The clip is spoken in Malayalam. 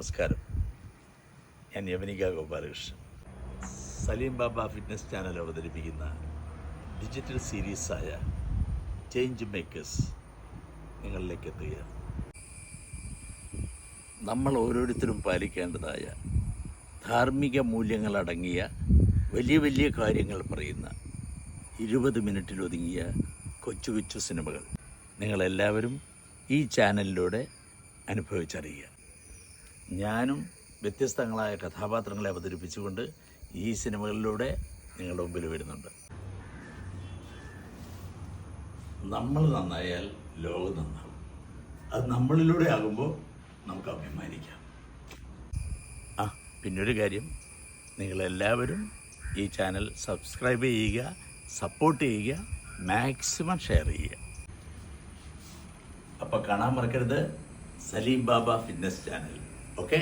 നമസ്കാരം, ഞാൻ യവനിക ഗോപാലകൃഷ്ണൻ. സലീം ബാബ ഫിറ്റ്നസ് ചാനൽ അവതരിപ്പിക്കുന്ന ഡിജിറ്റൽ സീരീസായ ചേഞ്ച് മേക്കേഴ്സ് നിങ്ങളിലേക്ക് എത്തുകയാണ്. നമ്മൾ ഓരോരുത്തരും പാലിക്കേണ്ടതായ ധാർമ്മിക മൂല്യങ്ങളടങ്ങിയ വലിയ വലിയ കാര്യങ്ങൾ പറയുന്ന 20 മിനിറ്റിലൊതുങ്ങിയ കൊച്ചു കൊച്ചു സിനിമകൾ നിങ്ങളെല്ലാവരും ഈ ചാനലിലൂടെ അനുഭവിച്ചറിയുക. ഞാനും വ്യത്യസ്തങ്ങളായ കഥാപാത്രങ്ങളെ അവതരിപ്പിച്ചുകൊണ്ട് ഈ സിനിമകളിലൂടെ നിങ്ങളുടെ മുമ്പിൽ വരുന്നുണ്ട്. നമ്മൾ നന്നായാൽ ലോകം നന്നാവും. അത് നമ്മളിലൂടെ ആകുമ്പോൾ നമുക്ക് അഭിമാനിക്കാം. പിന്നൊരു കാര്യം, നിങ്ങളെല്ലാവരും ഈ ചാനൽ സബ്സ്ക്രൈബ് ചെയ്യുക, സപ്പോർട്ട് ചെയ്യുക, മാക്സിമം ഷെയർ ചെയ്യുക. അപ്പോൾ കാണാൻ മറക്കരുത് സലീം ബാബ ഫിറ്റ്നസ് ചാനൽ. ഓക്കെ.